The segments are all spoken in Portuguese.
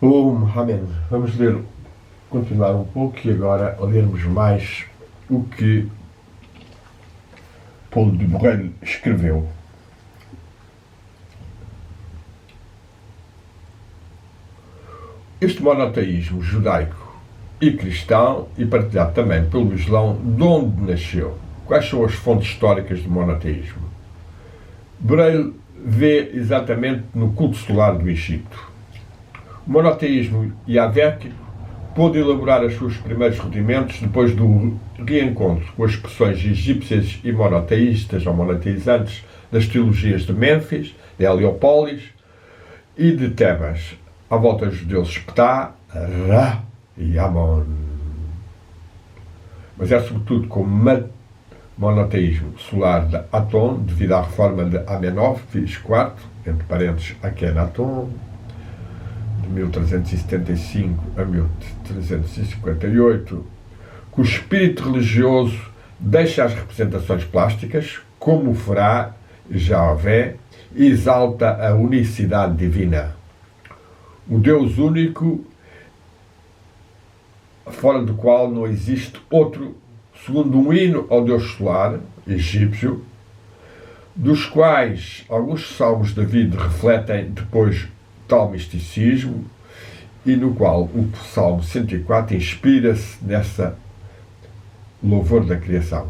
Amém. Vamos ler, continuar um pouco e agora lermos mais o que Paulo de Borrell escreveu. Este monoteísmo judaico e cristão, e partilhado também pelo Islão, de onde nasceu? Quais são as fontes históricas do monoteísmo? Borrell vê exatamente no culto solar do Egito. O monoteísmo yavético pôde elaborar os seus primeiros rudimentos depois do reencontro com as expressões egípcias e monoteístas ou monoteizantes das teologias de Mênfis, de Heliópolis e de Tebas, à volta dos deuses Ptah, Ra e Amon. Mas é sobretudo com o monoteísmo solar de Aton, devido à reforma de Amenófis IV, entre parênteses Akhenaton, de 1375 a 1358, que o espírito religioso deixa as representações plásticas, como o fará Javé, e exalta a unicidade divina. O Deus único, fora do qual não existe outro, segundo um hino ao Deus solar, egípcio, dos quais alguns salmos de David refletem depois tal misticismo, e no qual o Salmo 104 inspira-se nessa louvor da criação.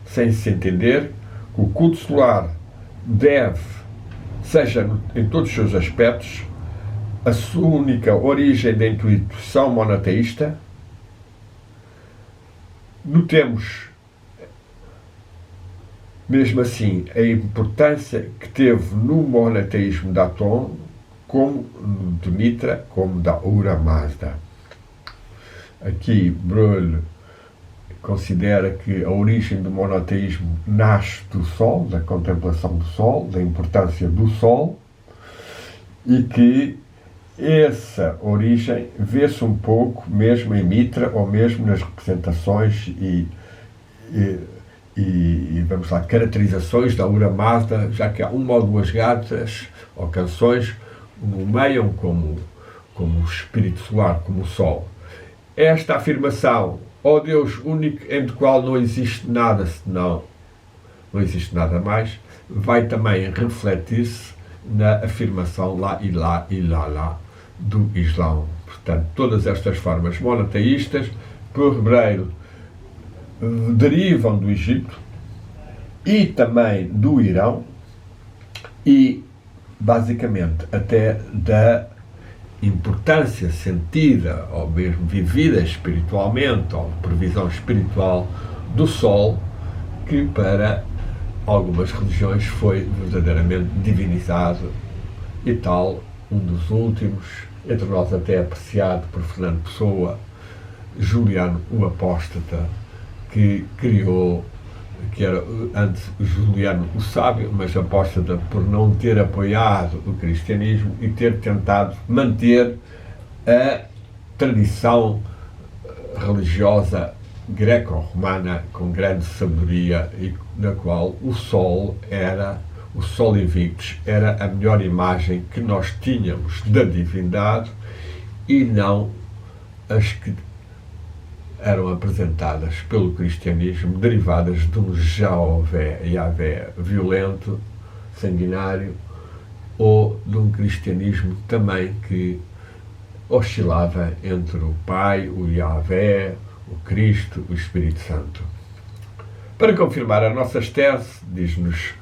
Sem se entender que o culto solar seja em todos os seus aspectos, a sua única origem da intuição monoteísta, notemos mesmo assim a importância que teve no monoteísmo de Aton, como de Mitra, como da Ahura Mazda. Aqui Borrell considera que a origem do monoteísmo nasce do Sol, da contemplação do Sol, da importância do Sol, e que essa origem vê-se um pouco mesmo em Mitra, ou mesmo nas representações e vamos lá, caracterizações da Ahura Mazda, já que há uma ou duas gatas ou canções nomeiam como o espírito solar, como o Sol. Esta afirmação, ó Deus único, entre o qual não existe nada senão, não existe nada mais, vai também refletir-se na afirmação lá e lá e lá do Islão. Portanto, todas estas formas monoteístas, por Borrell, derivam do Egito e também do Irão e, basicamente, até da importância sentida, ou mesmo vivida espiritualmente, ou previsão espiritual do Sol, que para algumas religiões foi verdadeiramente divinizado e tal, um dos últimos, entre nós até apreciado por Fernando Pessoa, Juliano o Apóstata, que criou, que era antes Juliano o Sábio, mas apóstata por não ter apoiado o cristianismo e ter tentado manter a tradição religiosa greco-romana com grande sabedoria, e na qual o Sol Invictus era a melhor imagem que nós tínhamos da divindade e não as que eram apresentadas pelo cristianismo, derivadas de um Yahvé violento, sanguinário, ou de um cristianismo também que oscilava entre o Pai, o Yahvé, o Cristo, o Espírito Santo. Para confirmar as nossas teses, diz-nos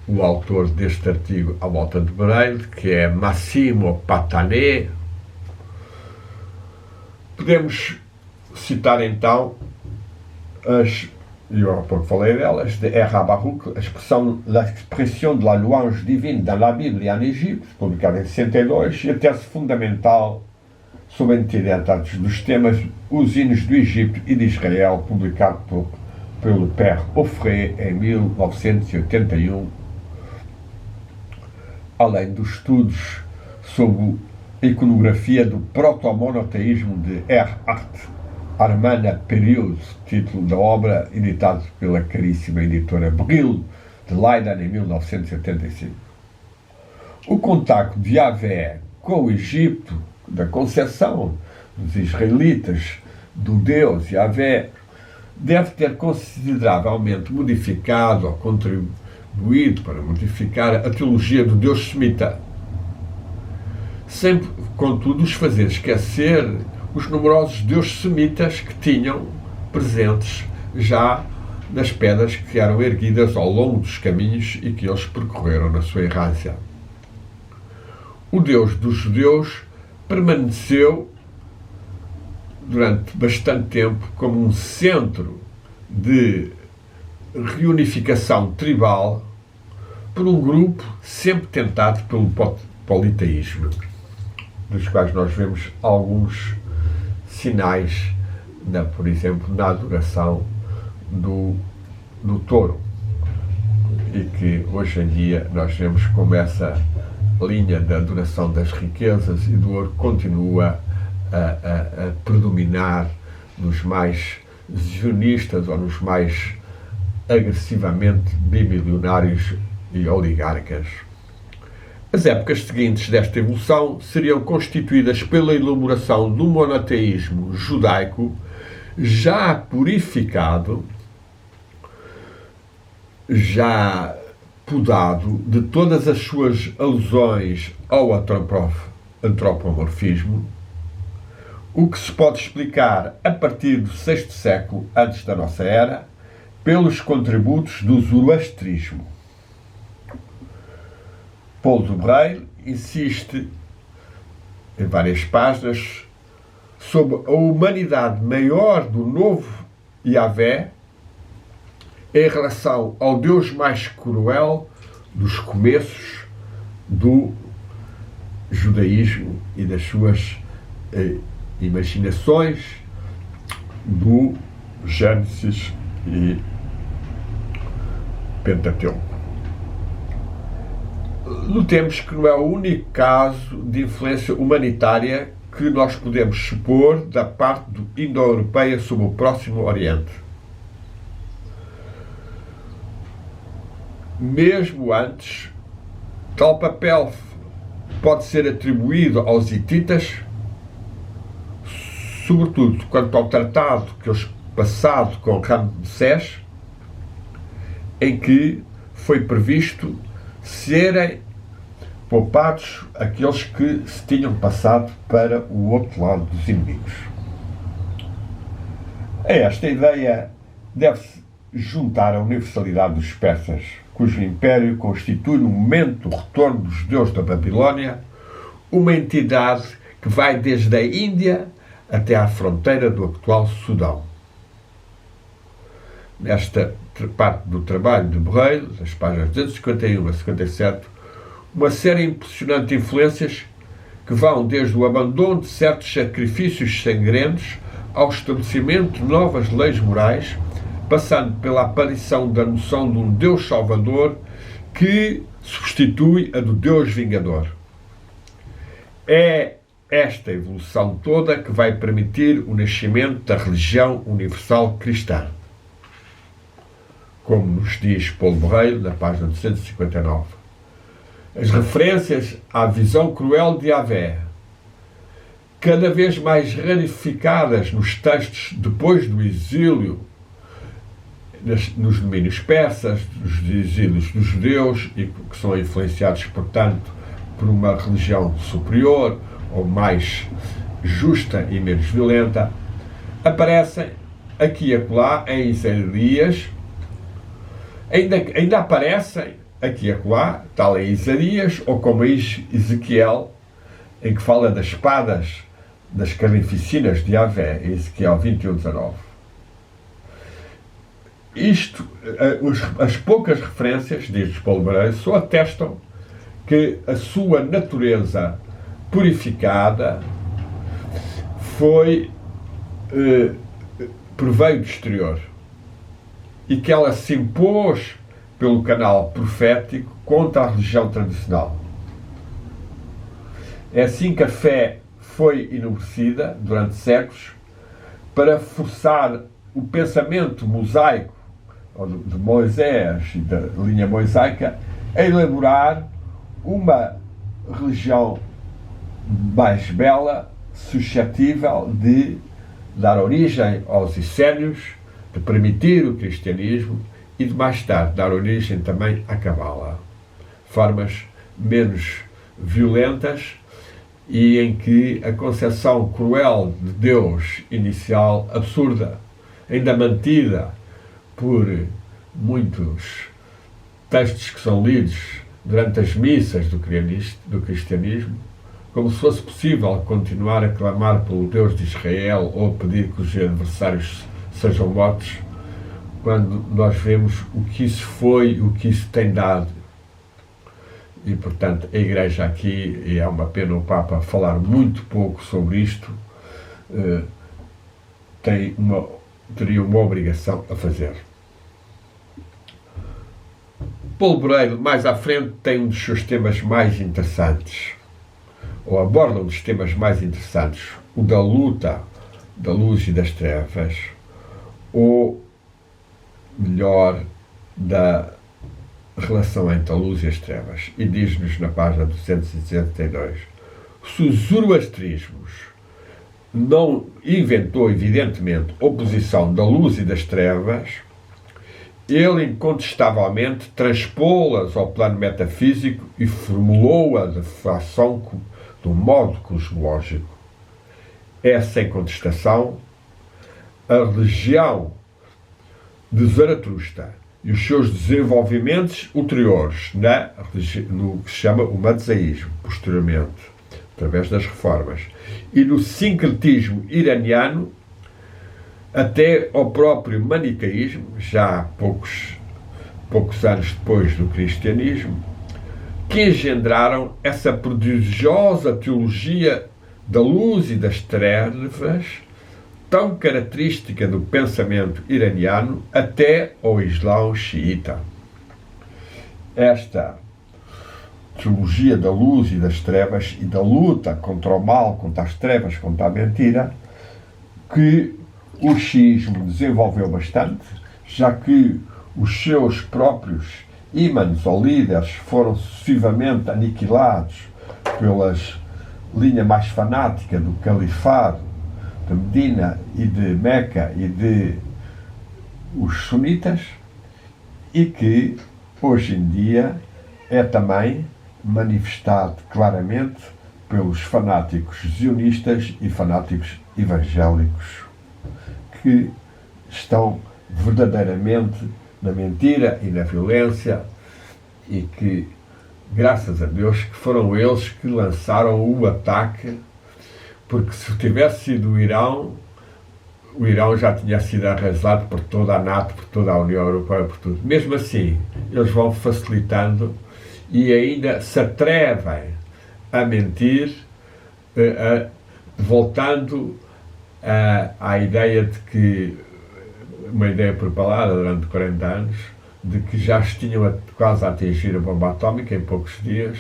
o autor deste artigo à volta de Borrell, que é Massimo Patané. Podemos citar então eu há pouco falei delas, de R.A. Baruch, a expressão de la louange divine dans la Bible en Égypte, publicada em 62, e a tese fundamental sobre a identidade dos temas, os hinos do Egito e de Israel, publicado pelo Père Offray em 1981, além dos estudos sobre a iconografia do proto-monoteísmo de R. Art Armana Period, título da obra, editado pela caríssima editora Brill, de Leiden, em 1975. O contacto de Yahvé com o Egito, da concepção dos israelitas do Deus Yahvé, deve ter consideravelmente modificado ou contribuído para modificar a teologia do Deus semita, sem, contudo, os fazer esquecer os numerosos deuses semitas que tinham presentes já nas pedras que eram erguidas ao longo dos caminhos e que eles percorreram na sua errância. O Deus dos judeus permaneceu durante bastante tempo como um centro de reunificação tribal por um grupo sempre tentado pelo politeísmo, dos quais nós vemos alguns sinais, por exemplo, na adoração do touro, e que hoje em dia nós vemos como essa linha da adoração das riquezas e do ouro continua a predominar nos mais zionistas ou nos mais agressivamente bimilionários e oligarcas. As épocas seguintes desta evolução seriam constituídas pela elaboração do monoteísmo judaico já purificado, já podado de todas as suas alusões ao antropomorfismo, o que se pode explicar a partir do VI século antes da nossa era pelos contributos do zoroastrismo. Paul Dubreuil insiste em várias páginas sobre a humanidade maior do novo Yahvé em relação ao Deus mais cruel dos começos do judaísmo e das suas imaginações do Gênesis e Pentateuco. Notemos que não é o único caso de influência humanitária que nós podemos supor da parte indo-europeia sobre o Próximo Oriente. Mesmo antes, tal papel pode ser atribuído aos hititas, sobretudo quanto ao tratado que eles passado com Ramsés, em que foi previsto serem poupados aqueles que se tinham passado para o outro lado dos inimigos. A esta ideia deve-se juntar a universalidade dos persas, cujo império constitui, no momento do retorno dos judeus da Babilónia, uma entidade que vai desde a Índia até à fronteira do atual Sudão. Nesta parte do trabalho de Borreiro, das páginas 251 a 57, uma série impressionante de influências que vão desde o abandono de certos sacrifícios sangrentos ao estabelecimento de novas leis morais, passando pela aparição da noção de um Deus Salvador que substitui a do Deus Vingador. É esta evolução toda que vai permitir o nascimento da religião universal cristã, como nos diz Paul Borreiro, na página 259. As referências à visão cruel de Yahvé, cada vez mais rarificadas nos textos depois do exílio nos domínios persas, dos exílios dos judeus, e que são influenciados, portanto, por uma religião superior ou mais justa e menos violenta, aparecem aqui e acolá em Isaías, ainda aparecem aqui e acolá, tal em Isaías, ou como em Ezequiel, em que fala das espadas, das carnificinas de Yahvé, em Ezequiel 21:19. As poucas referências, diz Paulo Borreiro, só atestam que a sua natureza purificada proveio do exterior e que ela se impôs pelo canal profético contra a religião tradicional. É assim que a fé foi enobrecida durante séculos para forçar o pensamento mosaico de Moisés e da linha mosaica a elaborar uma religião mais bela, suscetível de dar origem aos essénios, de permitir o cristianismo e de mais tarde dar origem também à cabala. Formas menos violentas e em que a concepção cruel de Deus inicial, absurda, ainda mantida por muitos textos que são lidos durante as missas do cristianismo, como se fosse possível continuar a clamar pelo Deus de Israel ou pedir que os adversários sejam mortos, quando nós vemos o que isso foi, o que isso tem dado. E, portanto, a Igreja aqui, e é uma pena o Papa falar muito pouco sobre isto, teria uma obrigação a fazer. Paulo Boreiro, mais à frente, tem um dos seus temas mais interessantes, ou aborda um dos temas mais interessantes, o da luta da luz e das trevas, ou melhor, da relação entre a luz e as trevas. E diz-nos na página 262, se o zoroastrismo não inventou, evidentemente, oposição da luz e das trevas, ele incontestavelmente transpô-las ao plano metafísico e formulou-a de um modo cosmológico. É, sem contestação, a religião de Zaratustra e os seus desenvolvimentos ulteriores no que se chama o manisaísmo, posteriormente, através das reformas, e no sincretismo iraniano, até ao próprio manicaísmo, já poucos anos depois do cristianismo, que engendraram essa prodigiosa teologia da luz e das trevas, tão característica do pensamento iraniano, até ao Islão xiita. Esta teologia da luz e das trevas e da luta contra o mal, contra as trevas, contra a mentira, que o xiismo desenvolveu bastante, já que os seus próprios ímãs ou líderes foram sucessivamente aniquilados pela linha mais fanática do califado de Medina e de Meca e de os sunitas, e que hoje em dia é também manifestado claramente pelos fanáticos zionistas e fanáticos evangélicos, que estão verdadeiramente na mentira e na violência, e que, graças a Deus, que foram eles que lançaram o ataque, porque se tivesse sido o Irão já tinha sido arrasado por toda a NATO, por toda a União Europeia, por tudo. Mesmo assim, eles vão facilitando e ainda se atrevem a mentir, voltando à ideia de que, uma ideia propalada durante 40 anos, de que já tinham quase a atingir a bomba atómica em poucos dias,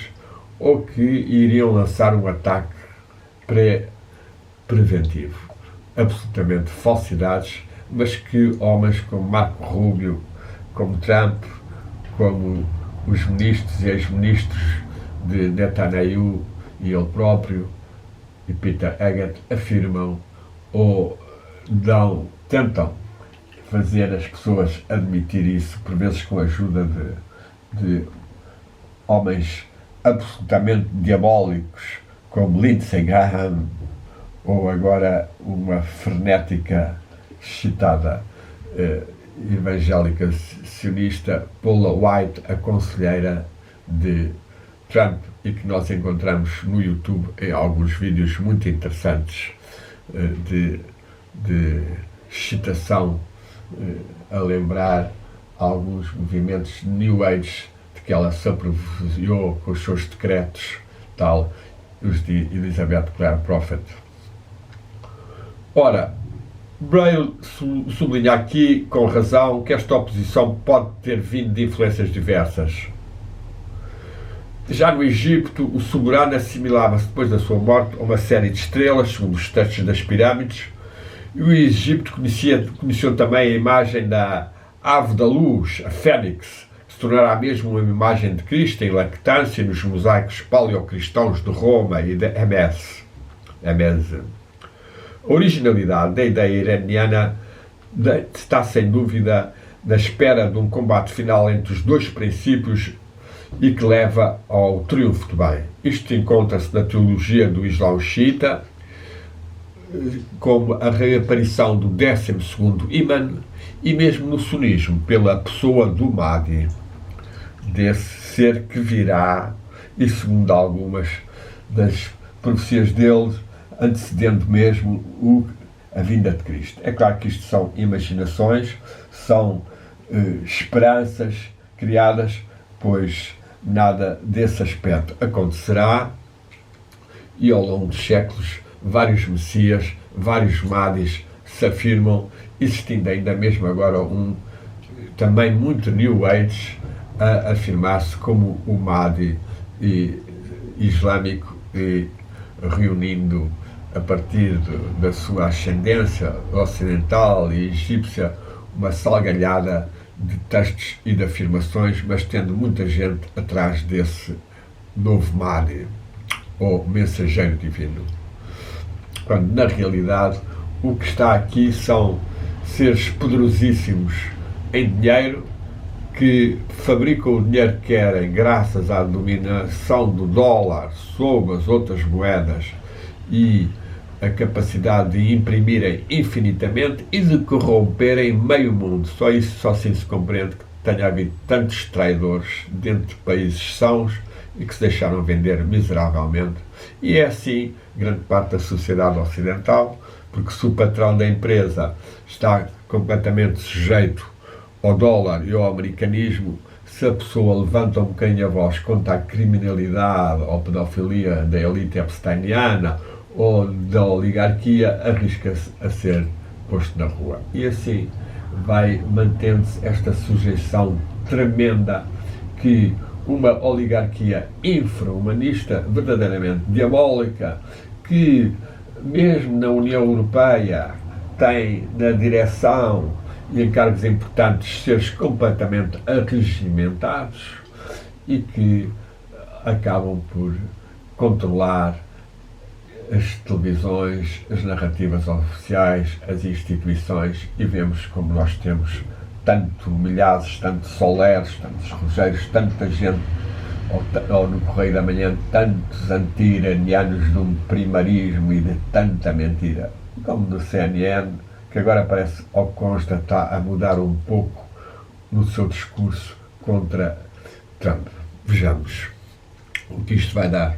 ou que iriam lançar um ataque preventivo. Absolutamente falsidades, mas que homens como Marco Rubio, como Trump, como os ministros e ex-ministros de Netanyahu e ele próprio, e Peter Haggett, afirmam ou tentam fazer as pessoas admitir isso, por vezes com a ajuda de homens absolutamente diabólicos, como Lindsey Graham, ou agora uma frenética citada evangélica sionista, Paula White, a conselheira de Trump, e que nós encontramos no YouTube em alguns vídeos muito interessantes de citação, a lembrar alguns movimentos New Age de que ela se apropriou com os seus decretos, tal, os de Elizabeth Clare Prophet. Ora, Braille sublinha aqui, com razão, que esta oposição pode ter vindo de influências diversas. Já no Egito, o soberano assimilava-se, depois da sua morte, a uma série de estrelas, segundo os textos das pirâmides, e o Egito conheceu também a imagem da ave da luz, a fênix, que se tornará mesmo uma imagem de Cristo em lactância nos mosaicos paleocristãos de Roma e de Emés. A originalidade da ideia iraniana está sem dúvida na espera de um combate final entre os dois princípios e que leva ao triunfo do bem. Isto encontra-se na teologia do Islão xiita, como a reaparição do 12º imã, e mesmo no sunismo, pela pessoa do Mahdi, desse ser que virá, e segundo algumas das profecias dele, antecedendo mesmo a vinda de Cristo. É claro que isto são imaginações, são esperanças criadas, pois nada desse aspecto acontecerá, e ao longo dos séculos vários messias, vários Mahdis se afirmam, existindo ainda mesmo agora um também muito New Age a afirmar-se como o Mahdi islâmico, e reunindo a partir da sua ascendência ocidental e egípcia uma salgalhada de textos e de afirmações, mas tendo muita gente atrás desse novo Mahdi, ou mensageiro divino. Quando, na realidade, o que está aqui são seres poderosíssimos em dinheiro, que fabricam o dinheiro que querem graças à dominação do dólar sobre as outras moedas e a capacidade de imprimirem infinitamente e de corromperem meio mundo. Só isso, só assim se compreende que tenha havido tantos traidores dentro de países sãos e que se deixaram vender miseravelmente. E é assim grande parte da sociedade ocidental, porque se o patrão da empresa está completamente sujeito ao dólar e ao americanismo, se a pessoa levanta um bocadinho a voz contra a criminalidade ou pedofilia da elite epsteiniana ou da oligarquia, arrisca-se a ser posto na rua. E assim vai mantendo-se esta sujeição tremenda que uma oligarquia infra-humanista, verdadeiramente diabólica, que mesmo na União Europeia tem na direção e em cargos importantes seres completamente arregimentados e que acabam por controlar as televisões, as narrativas oficiais, as instituições, e vemos como nós temos tanto Milhazes, tanto Soleres, tantos Rogérios, tanta gente, ou no Correio da Manhã, tantos anti-iranianos de um primarismo e de tanta mentira, como no CNN, que agora parece, ao consta, está a mudar um pouco no seu discurso contra Trump. Vejamos o que isto vai dar.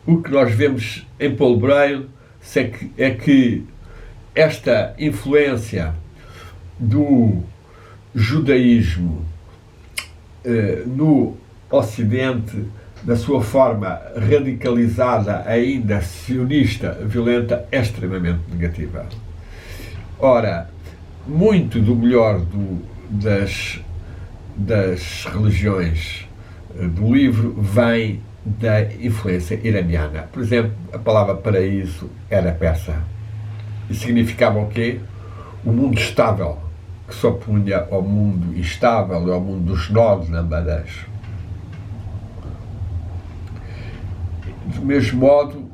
O que nós vemos em Paulo Breil é que esta influência do judaísmo no Ocidente, da sua forma radicalizada, ainda sionista, violenta, é extremamente negativa. Ora, muito do melhor das religiões do livro vem da influência iraniana. Por exemplo, a palavra paraíso era persa. E significava o quê? O mundo estável, que se opunha ao mundo instável e ao mundo dos nós lambadas. Do mesmo modo,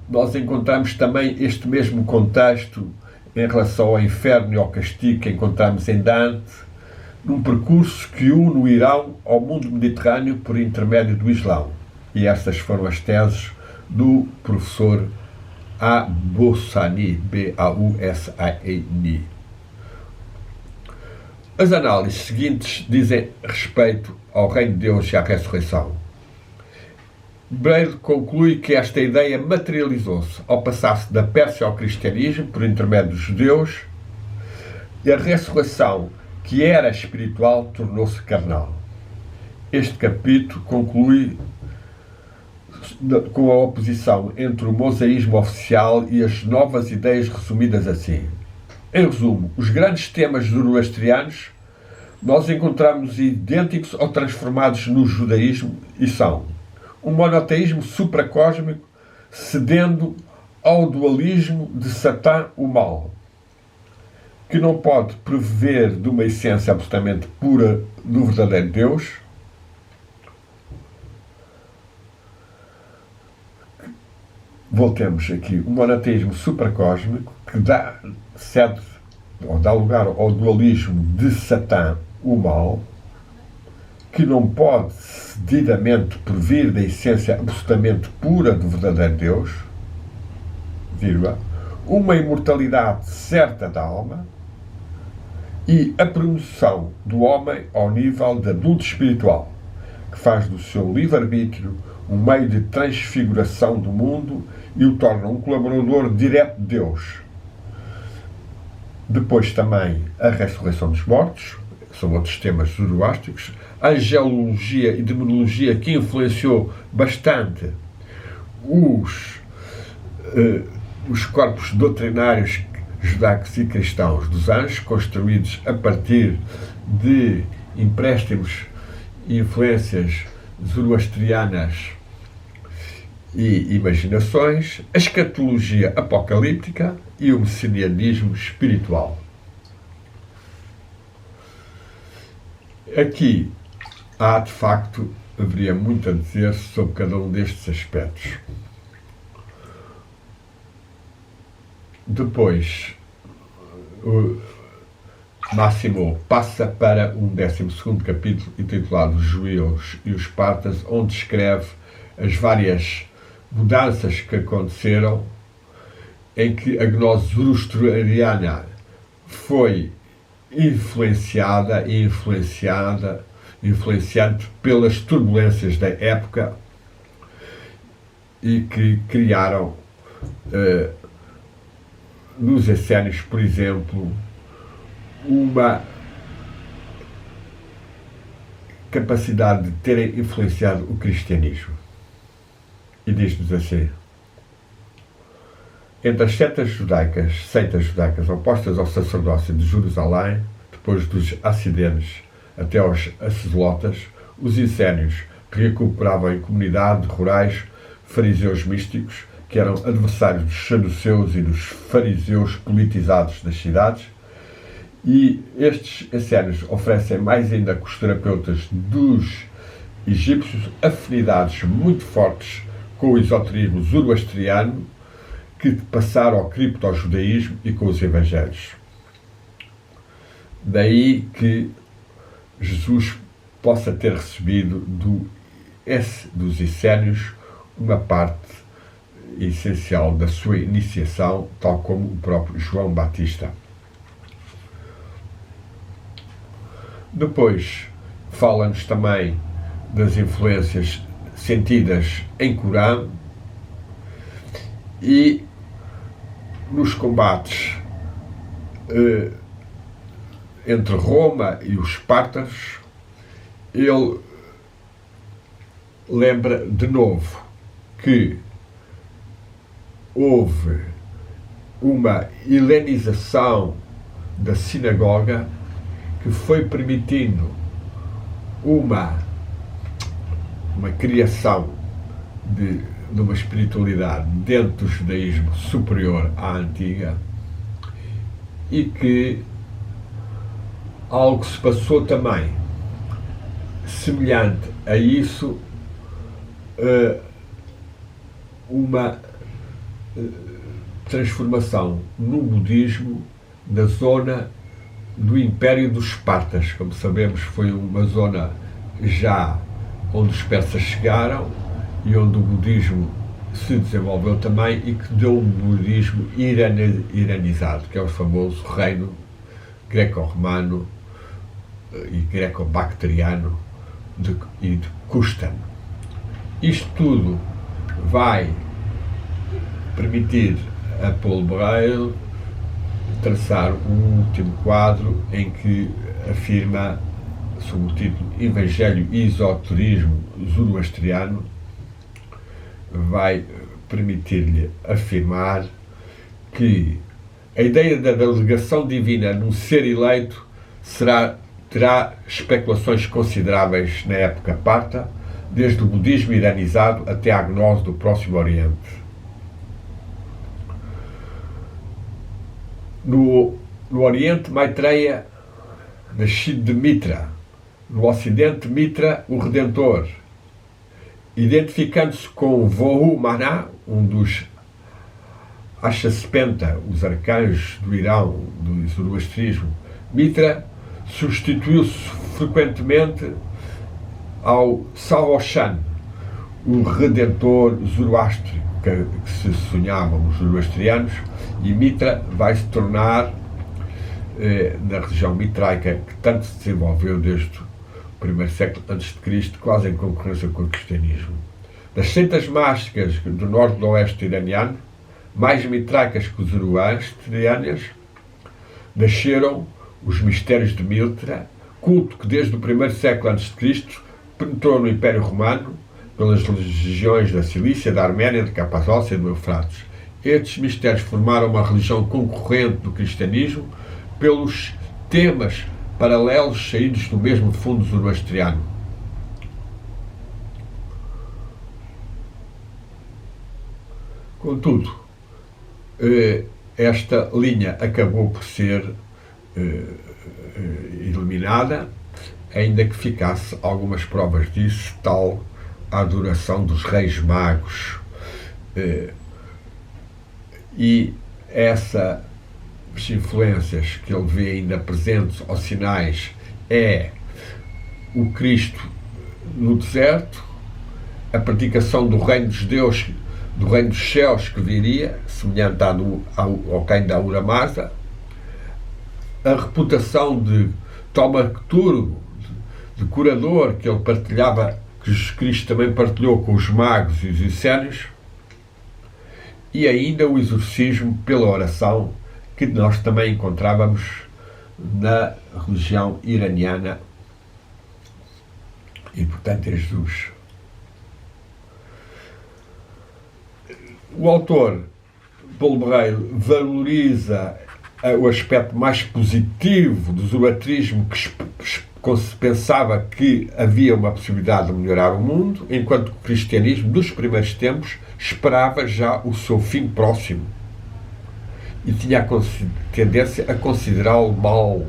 nós encontramos também este mesmo contexto em relação ao inferno e ao castigo que encontramos em Dante, num percurso que une o Irão ao mundo mediterrâneo por intermédio do Islão. E estas foram as teses do professor Aboussani, B-A-U-S-A-N-I. As análises seguintes dizem respeito ao reino de Deus e à ressurreição. Breil conclui que esta ideia materializou-se ao passar-se da Pérsia ao cristianismo por intermédio dos judeus, e a ressurreição, que era espiritual, tornou-se carnal. Este capítulo conclui com a oposição entre o mosaísmo oficial e as novas ideias resumidas assim. Em resumo, os grandes temas zoroastrianos nós encontramos idênticos ou transformados no judaísmo e são um monoteísmo supracósmico cedendo ao dualismo de Satã, o mal, que não pode prover de uma essência absolutamente pura do verdadeiro Deus, voltemos aqui, o monoteísmo supracósmico, que dá lugar ao dualismo de Satã, o mal, que não pode devidamente provir da essência absolutamente pura do verdadeiro Deus, vírgula, uma imortalidade certa da alma e a promoção do homem ao nível de adulto espiritual, que faz do seu livre-arbítrio um meio de transfiguração do mundo e o torna um colaborador direto de Deus. Depois também a ressurreição dos mortos, são outros temas zoroástricos, a angelologia e demonologia, que influenciou bastante os corpos doutrinários judaicos e cristãos dos anjos, construídos a partir de empréstimos e influências zoroastrianas e imaginações, a escatologia apocalíptica e o messianismo espiritual. Aqui há, de facto, haveria muito a dizer sobre cada um destes aspectos. Depois, o Máximo passa para um 12º capítulo intitulado Os Judeus e os Partas, onde escreve as várias mudanças que aconteceram em que a gnose zoroastriana foi influenciante pelas turbulências da época e que criaram nos essénios, por exemplo, uma capacidade de terem influenciado o cristianismo. E diz-nos assim: entre as seitas judaicas opostas ao sacerdócio de Jerusalém, depois dos acidenes até aos acelotas, os essénios, que recuperavam em comunidade rurais fariseus místicos, que eram adversários dos saduceus e dos fariseus politizados das cidades, e estes essénios oferecem mais ainda que os terapeutas dos egípcios afinidades muito fortes com o esoterismo zoroastriano, que passaram ao criptojudaísmo e com os evangelhos. Daí que Jesus possa ter recebido dos essénios uma parte essencial da sua iniciação, tal como o próprio João Batista. Depois fala-nos também das influências sentidas em Corão e nos combates entre Roma e os Espartas. Ele lembra de novo que houve uma helenização da sinagoga que foi permitindo uma criação de uma espiritualidade dentro do judaísmo superior à antiga, e que algo se passou também semelhante a isso, uma transformação no budismo na zona do Império dos Espartas. Como sabemos, foi uma zona já onde os persas chegaram e onde o budismo se desenvolveu também, e que deu um budismo iranizado, que é o famoso reino greco-romano e greco-bactriano de Custan. Isto tudo vai permitir a Paul Breil traçar um último quadro em que afirma, sob o título Evangelho e Esoterismo Zoroastriano, vai permitir-lhe afirmar que a ideia da delegação divina num ser eleito terá especulações consideráveis na época parta, desde o budismo iranizado até a gnose do Próximo Oriente. No No Oriente, Maitreya, nascido de Mitra. No Ocidente, Mitra, o Redentor. Identificando-se com Vohu Maná, um dos Ashapenta, os arcanjos do Irão, do zoroastrismo, Mitra substituiu-se frequentemente ao Sawoshan, o Redentor zoroástrico que se sonhavam os zoroastrianos, e Mitra vai se tornar, na região mitraica, que tanto se desenvolveu desde o primeiro século a.C., quase em concorrência com o cristianismo. Das seitas mágicas do norte do oeste iraniano, mais mitraicas que os zoroastrianas, nasceram os mistérios de Mitra, culto que desde o primeiro século a.C. penetrou no Império Romano pelas regiões da Cilícia, da Arménia, da Capadócia e do Eufrates. Estes mistérios formaram uma religião concorrente do cristianismo pelos temas paralelos saídos do mesmo fundo zoroastriano. Contudo, esta linha acabou por ser eliminada, ainda que ficasse algumas provas disso, tal a adoração dos reis magos. E essas influências que ele vê ainda presentes aos sinais é o Cristo no deserto, a predicação do reino dos deuses, do reino dos céus que viria, semelhante ao reino da Ahura Mazda, a reputação de Thaumaturgo, de curador, que ele partilhava, que Jesus Cristo também partilhou com os magos e os essênios, e ainda o exorcismo pela oração, que nós também encontrávamos na religião iraniana, e portanto é Jesus. O autor, Paulo Barreiro, valoriza o aspecto mais positivo do zoroastrismo, que se pensava que havia uma possibilidade de melhorar o mundo, enquanto que o cristianismo, dos primeiros tempos, esperava já o seu fim próximo e tinha a tendência a considerá-lo mau.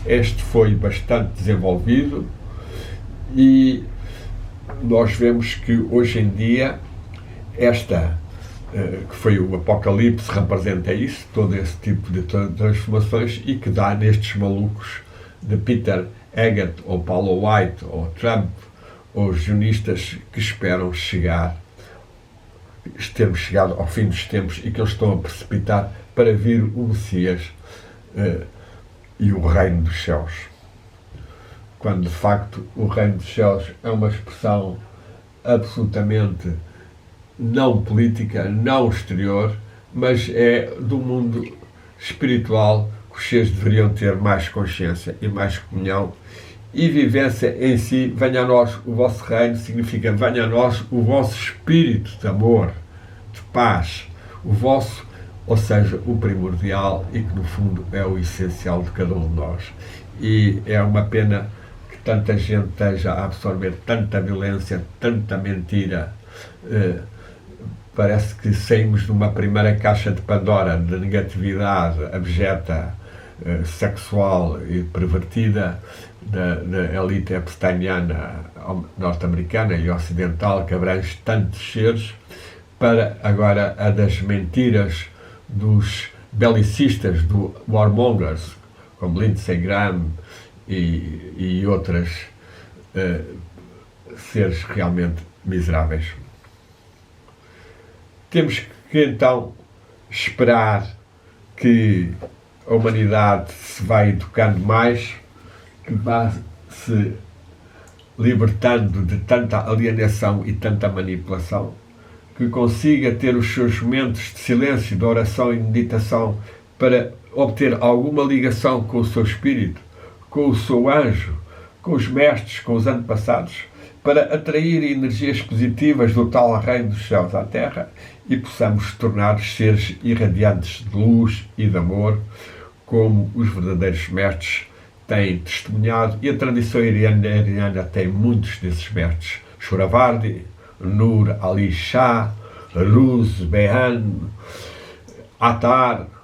Este foi bastante desenvolvido e nós vemos que hoje em dia que foi o Apocalipse, representa isso, todo esse tipo de transformações, e que dá nestes malucos de Peter Haggett, ou Paulo White, ou Trump, ou os sionistas que esperam termos chegado ao fim dos tempos e que eles estão a precipitar para vir o Messias e o reino dos céus. Quando de facto o reino dos céus é uma expressão absolutamente não política, não exterior, mas é do mundo espiritual, que os seres deveriam ter mais consciência e mais comunhão e vivência em si. Venha a nós o vosso reino, significa venha a nós o vosso espírito de amor, de paz, o vosso, ou seja, o primordial, e que no fundo é o essencial de cada um de nós. E é uma pena que tanta gente esteja a absorver tanta violência, tanta mentira. Parece que saímos de uma primeira caixa de Pandora de negatividade abjeta, sexual e pervertida da elite epsteiniana norte-americana e ocidental, que abrange tantos seres, para agora a das mentiras dos belicistas, do warmongers, como Lindsey Graham e outras seres realmente miseráveis. Temos que então esperar que a humanidade se vai educando mais, que vá se libertando de tanta alienação e tanta manipulação, que consiga ter os seus momentos de silêncio, de oração e meditação para obter alguma ligação com o seu espírito, com o seu anjo, com os mestres, com os antepassados, para atrair energias positivas do tal reino dos céus à terra e possamos tornar seres irradiantes de luz e de amor, como os verdadeiros mestres têm testemunhado, e a tradição iraniana tem muitos desses mestres: Shuravardi, Nur Ali Shah, Ruz Behan, Attar,